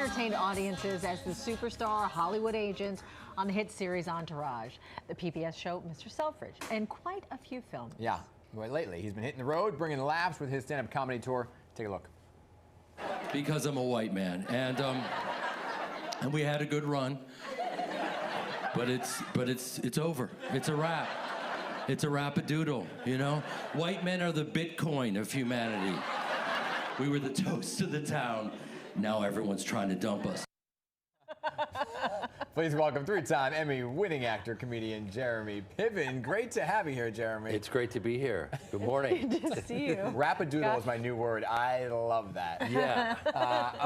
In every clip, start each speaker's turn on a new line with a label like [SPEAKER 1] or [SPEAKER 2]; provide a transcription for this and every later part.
[SPEAKER 1] entertained audiences as the superstar Hollywood agent on the hit series Entourage, the PBS show Mr. Selfridge, and quite a few films.
[SPEAKER 2] Yeah, well, lately he's been hitting the road, bringing laughs with his stand-up comedy tour. Take a look.
[SPEAKER 3] Because I'm a white man, and we had a good run, but it's over. It's a wrap. It's a rap-a-doodle, you know? White men are the Bitcoin of humanity. We were the toast of the town. Now everyone's trying to dump us.
[SPEAKER 2] Please welcome three-time Emmy-winning actor, comedian Jeremy Pivon. Great to have you here, Jeremy.
[SPEAKER 4] It's great to be here. Good morning.
[SPEAKER 1] Good to see you.
[SPEAKER 2] Rap-a-doodle is my new word. I love that.
[SPEAKER 4] Yeah.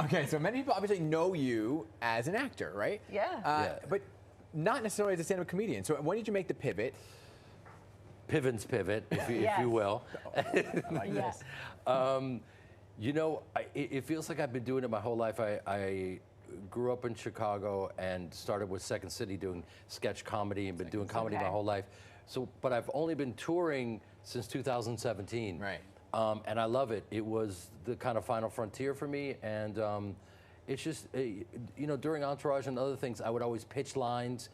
[SPEAKER 2] Okay, so many people obviously know you as an actor, right?
[SPEAKER 1] Yeah.
[SPEAKER 2] But not necessarily as a stand-up comedian. So when did you make the pivot?
[SPEAKER 4] Pivon's pivot, if you will.
[SPEAKER 2] I like this.
[SPEAKER 4] You know, it feels like I've been doing it my whole life. I grew up in Chicago and started with Second City doing sketch comedy and been doing comedy my whole life. So, but I've only been touring since 2017.
[SPEAKER 2] Right.
[SPEAKER 4] And I love it. It was the kind of final frontier for me. And it's just, you know, during Entourage and other things, I would always pitch lines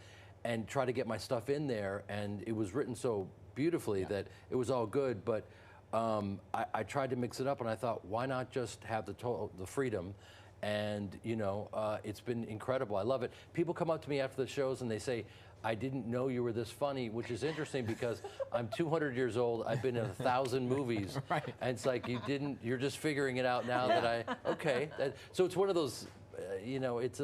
[SPEAKER 4] and try to get my stuff in there. And it was written so beautifully that it was all good. But I tried to mix it up, and I thought, why not just have the freedom? And you know, it's been incredible. I love it. People come up to me after the shows and they say, I didn't know you were this funny, which is interesting because I'm 200 years old. I've been in 1,000 movies,
[SPEAKER 2] Right.
[SPEAKER 4] and it's like you're just figuring it out now that okay. So it's one of those. You know, it's.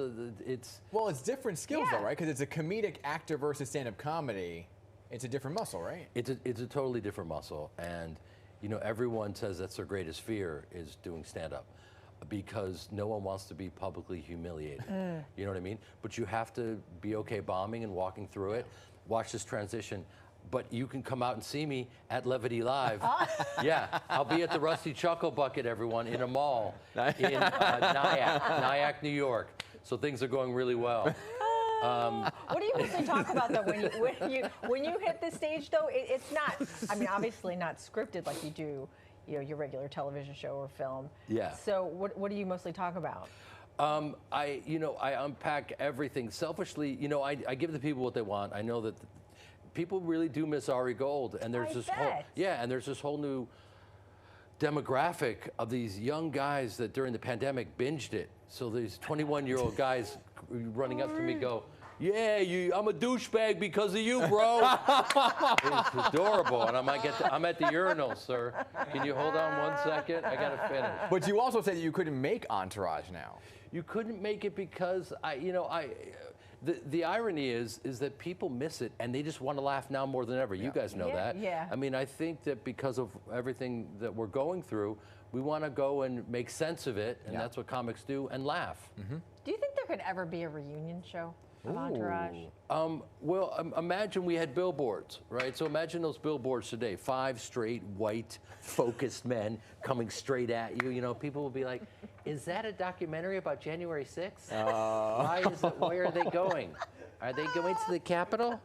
[SPEAKER 2] Well, it's different skills though, right? Because it's a comedic actor versus stand-up comedy. It's a different muscle, right?
[SPEAKER 4] It's a totally different muscle, and you know, everyone says that's their greatest fear is doing stand-up, because no one wants to be publicly humiliated. You know what I mean? But you have to be okay bombing and walking through it. Watch this transition. But you can come out and see me at Levity Live. Yeah, I'll be at the Rusty Chuckle Bucket, everyone, in a mall in Nyack, New York. So things are going really well.
[SPEAKER 1] What do you mostly talk about though when you hit the stage though? It's not. I mean, obviously not scripted like you do, you know, your regular television show or film.
[SPEAKER 4] Yeah.
[SPEAKER 1] So what do you mostly talk about?
[SPEAKER 4] I unpack everything. Selfishly, you know, I give the people what they want. I know that people really do miss Ari Gold, and there's there's this whole new demographic of these young guys that during the pandemic binged it. So these 21-year-old guys running up to me go, yeah, I'm a douchebag because of you, bro. It's adorable. And I'm at the urinal, sir. Can you hold on 1 second? I got to finish.
[SPEAKER 2] But you also said that you couldn't make Entourage now.
[SPEAKER 4] You couldn't make it because the irony is that people miss it and they just want to laugh now more than ever. You guys know that.
[SPEAKER 1] Yeah.
[SPEAKER 4] I mean, I think that because of everything that we're going through, we want to go and make sense of it, and that's what comics do, and laugh.
[SPEAKER 1] Do you think there could ever be a reunion show of Entourage?
[SPEAKER 4] Well, imagine we had billboards, right? So imagine those billboards today. 5 straight, white, focused men coming straight at you. You know, people will be like, is that a documentary about January 6th? Why is it, where are they going? Are they going to the Capitol?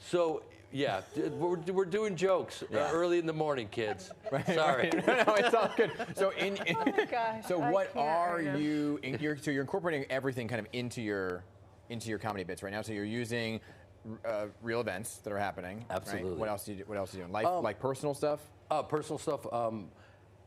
[SPEAKER 4] So, yeah, we're doing jokes early in the morning, kids.
[SPEAKER 2] Right,
[SPEAKER 4] Sorry.
[SPEAKER 2] Right. No, it's all good. So,
[SPEAKER 1] Oh my gosh,
[SPEAKER 2] so
[SPEAKER 1] I
[SPEAKER 2] what
[SPEAKER 1] can't
[SPEAKER 2] are
[SPEAKER 1] right now.
[SPEAKER 2] you? So you're incorporating everything kind of into your comedy bits right now. So you're using real events that are happening.
[SPEAKER 4] Absolutely.
[SPEAKER 2] Right? What else are you doing? Like personal stuff.
[SPEAKER 4] Personal stuff.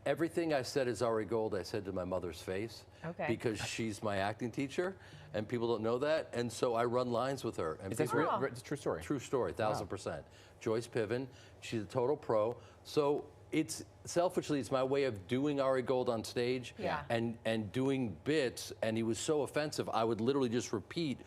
[SPEAKER 4] Everything I said is Ari Gold, I said to my mother's face.
[SPEAKER 1] Okay.
[SPEAKER 4] Because she's my acting teacher, and people don't know that. And so I run lines with her. And
[SPEAKER 2] Is this
[SPEAKER 4] people-
[SPEAKER 2] it's a true story?
[SPEAKER 4] True story, 1,000%. Joyce Piven, she's a total pro. So it's selfishly, it's my way of doing Ari Gold on stage and doing bits. And he was so offensive, I would literally just repeat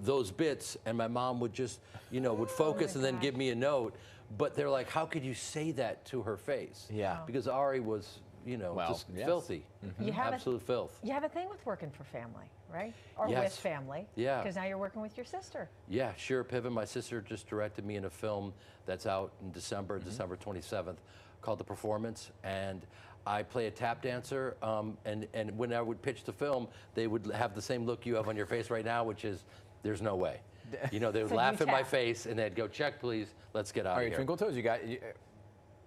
[SPEAKER 4] those bits, and my mom would just, you know, would focus and then give me a note. But they're like, how could you say that to her face?
[SPEAKER 2] Yeah.
[SPEAKER 4] Because Ari was, you know, just filthy.
[SPEAKER 1] You have
[SPEAKER 4] Absolute filth.
[SPEAKER 1] You have a thing with working for family, right? Or
[SPEAKER 4] Yes.
[SPEAKER 1] with family.
[SPEAKER 4] Yeah.
[SPEAKER 1] Because now you're working with your sister.
[SPEAKER 4] Yeah, Shira Piven, my sister, just directed me in a film that's out in December 27th, called The Performance. And I play a tap dancer, and when I would pitch the film, they would have the same look you have on your face right now, which is, there's no way. You know, they would
[SPEAKER 1] So
[SPEAKER 4] laugh
[SPEAKER 1] you
[SPEAKER 4] in my
[SPEAKER 1] tap.
[SPEAKER 4] face, and they'd go, check, please, let's get out
[SPEAKER 2] All
[SPEAKER 4] of
[SPEAKER 2] right,
[SPEAKER 4] here.
[SPEAKER 2] Twinkle Toes.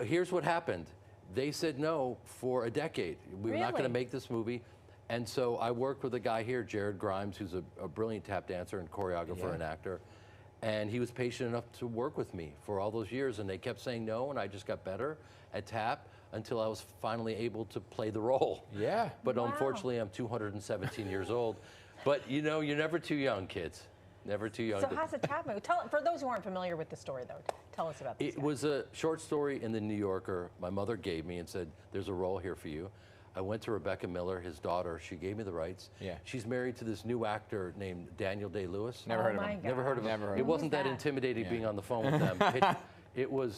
[SPEAKER 4] Here's what happened. They said no for a decade. We're not going to
[SPEAKER 1] Really?
[SPEAKER 4] make this movie. And so I worked with a guy here, Jared Grimes, who's a brilliant tap dancer and choreographer and actor. And he was patient enough to work with me for all those years. And they kept saying no, and I just got better at tap until I was finally able to play the role.
[SPEAKER 2] Yeah.
[SPEAKER 4] But unfortunately, I'm 217 years old. But you know, you're never too young, kids. Never too young.
[SPEAKER 1] So how's the tap move? For those who aren't familiar with the story, though, tell us about this.
[SPEAKER 4] It was a short story in the New Yorker my mother gave me and said, there's a role here for you. I went to Rebecca Miller, his daughter. She gave me the rights.
[SPEAKER 2] Yeah.
[SPEAKER 4] She's married to this new actor named Daniel Day-Lewis.
[SPEAKER 2] Never heard of him.
[SPEAKER 4] Never heard of him.
[SPEAKER 2] Never heard
[SPEAKER 4] It
[SPEAKER 2] of him.
[SPEAKER 4] wasn't that
[SPEAKER 1] that?
[SPEAKER 4] intimidating being on the phone with them.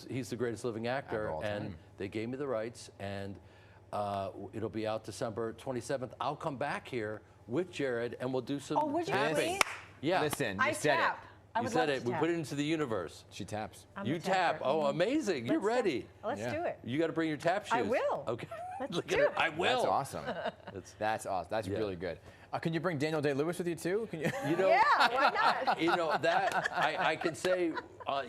[SPEAKER 4] He's the greatest living actor,
[SPEAKER 2] all
[SPEAKER 4] and
[SPEAKER 2] time.
[SPEAKER 4] they gave me the rights, and it'll be out December 27th. I'll come back here with Jared, and we'll do some
[SPEAKER 1] Oh, would you
[SPEAKER 4] tapping.
[SPEAKER 1] please?
[SPEAKER 4] Yeah.
[SPEAKER 2] Listen,
[SPEAKER 1] I
[SPEAKER 2] you said
[SPEAKER 1] tap. I
[SPEAKER 4] You
[SPEAKER 1] would
[SPEAKER 4] said
[SPEAKER 1] love
[SPEAKER 4] it.
[SPEAKER 1] to
[SPEAKER 4] We
[SPEAKER 1] tap.
[SPEAKER 4] put it into the universe.
[SPEAKER 2] it. She taps.
[SPEAKER 1] I'm
[SPEAKER 4] You
[SPEAKER 1] a
[SPEAKER 4] tap.
[SPEAKER 1] tapper.
[SPEAKER 4] Oh, amazing. You're
[SPEAKER 1] Let's
[SPEAKER 4] ready.
[SPEAKER 1] tap. Let's
[SPEAKER 2] Yeah.
[SPEAKER 1] do it.
[SPEAKER 4] You got to bring your tap shoes.
[SPEAKER 1] I will.
[SPEAKER 4] Okay.
[SPEAKER 1] Let's
[SPEAKER 4] Look
[SPEAKER 1] do
[SPEAKER 4] at it.
[SPEAKER 1] it.
[SPEAKER 4] I will.
[SPEAKER 2] That's awesome. That's awesome. That's
[SPEAKER 4] Yeah.
[SPEAKER 2] really good. Can you bring Daniel Day-Lewis with you too? Can you?
[SPEAKER 4] You know,
[SPEAKER 1] Yeah, why not?
[SPEAKER 4] you know that I can say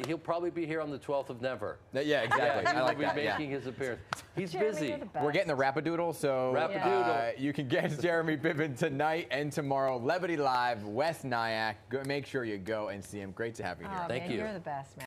[SPEAKER 4] he'll probably be here on the 12th of Never.
[SPEAKER 2] Yeah, exactly.
[SPEAKER 4] Yeah, he
[SPEAKER 2] I
[SPEAKER 4] will
[SPEAKER 2] like
[SPEAKER 4] be
[SPEAKER 2] that. yeah.
[SPEAKER 4] making his appearance. He's
[SPEAKER 1] Jeremy,
[SPEAKER 4] busy.
[SPEAKER 1] you're the best.
[SPEAKER 2] We're getting the Rapadoodle, so
[SPEAKER 4] Rapadoodle.
[SPEAKER 2] you can get Jeremy Pivon tonight and tomorrow. Levity Live, West Nyack. Make sure you go and see him. Great to have you here.
[SPEAKER 1] Oh,
[SPEAKER 4] Thank
[SPEAKER 1] man,
[SPEAKER 4] you.
[SPEAKER 1] You're the best, man.